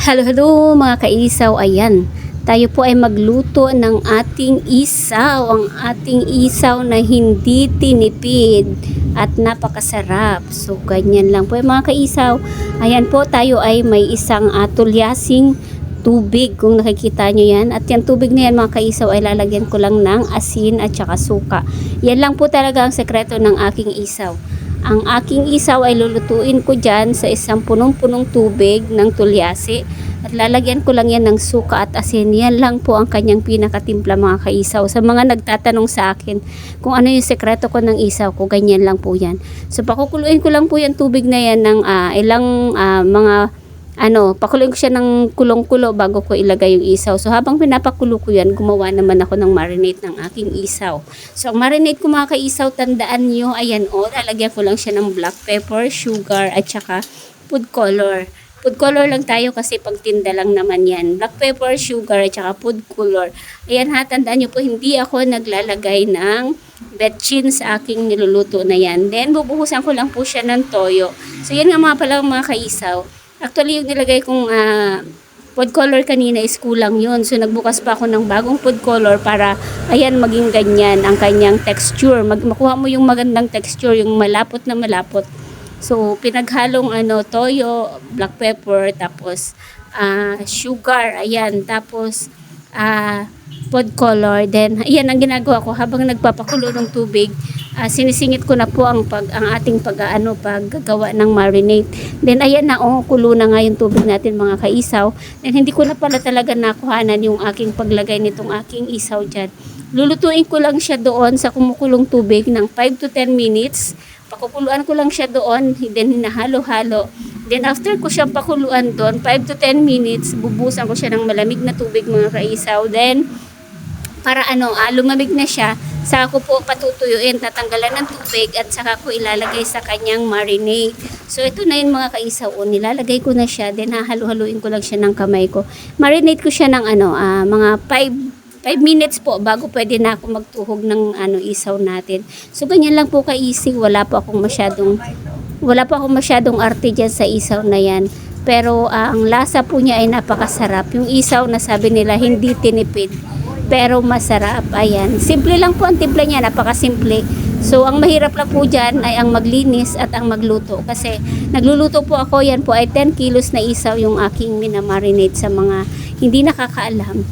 Hello, hello mga kaisaw. Ayan, tayo po ay magluto ng ating isaw. Ang ating isaw na hindi tinipid at napakasarap. So, ganyan lang po mga kaisaw. Ayan po, tayo ay may isang tulyasing tubig. Kung nakikita nyo yan. At yan tubig na yan mga kaisaw ay lalagyan ko lang ng asin at saka suka. Yan lang po talaga ang sekreto ng aking isaw. Ang aking isaw ay lulutuin ko dyan sa isang punong-punong tubig ng tulyasi. At lalagyan ko lang yan ng suka at asin. Yan lang po ang kanyang pinakatimpla mga kaisaw. Sa mga nagtatanong sa akin kung ano yung sekreto ko ng isaw ko, ganyan lang po yan. So pakukuluin ko lang po yung tubig na yan ng pakuluin ko siya ng kulong-kulo bago ko ilagay yung isaw. So habang pinapakulo ko yan, gumawa naman ako ng marinate ng aking isaw. So ang marinate ko mga kaisaw, tandaan nyo, ayan lalagyan ko lang siya ng black pepper, sugar, at saka food color. Food color lang tayo kasi pagtinda lang naman yan. Black pepper, sugar, at saka food color. Ayan ha, tandaan nyo po, hindi ako naglalagay ng betchin sa aking niluluto na yan. Then bubuhusan ko lang po siya ng toyo. So yan nga mga kaisaw. Actually, yung nilagay kong food color kanina is kulang yun. So, nagbukas pa ako ng bagong food color para, ayan, maging ganyan ang kanyang texture. Makuha mo yung magandang texture, yung malapot na malapot. So, pinaghalong toyo, black pepper, tapos sugar, ayan, tapos food color. Then, ayan ang ginagawa ko habang nagpapakulo ng tubig. Sinisingit ko na po ang ating paggagawa ng marinade. Then ayan na kulo na nga yung tubig natin mga kaisaw. Then hindi ko na pala talaga nakuhanan yung aking paglagay nitong aking isaw dyan. Lulutuin ko lang siya doon sa kumukulong tubig ng 5 to 10 minutes. Pakukuluan ko lang siya doon, then hinahalo-halo. Then after ko siyang pakuluan doon, 5 to 10 minutes, bubusan ko siya ng malamig na tubig mga kaisaw. Then para lumamig na siya, saka ko po patutuyuin, tatanggalan ng tubig at saka ko ilalagay sa kanyang marinade. So ito na yun mga kaisaw, nilalagay ko na siya, then hahalu-haluin ko lang siya ng kamay ko. Marinate ko siya ng mga 5 minutes po bago pwede na ako magtuhog ng isaw natin. So ganyan lang po ka-easy, wala po akong masyadong arte dyan sa isaw na yan. Pero ang lasa po niya ay napakasarap. Yung isaw na sabi nila hindi tinipid, pero masarap. Ayan, simple lang po ang timpla niya, napakasimple. So ang mahirap lang po dyan ay ang maglinis at ang magluto, kasi nagluluto po ako, yan po ay 10 kilos na isaw yung aking minamarinate. Sa mga hindi nakakaalam,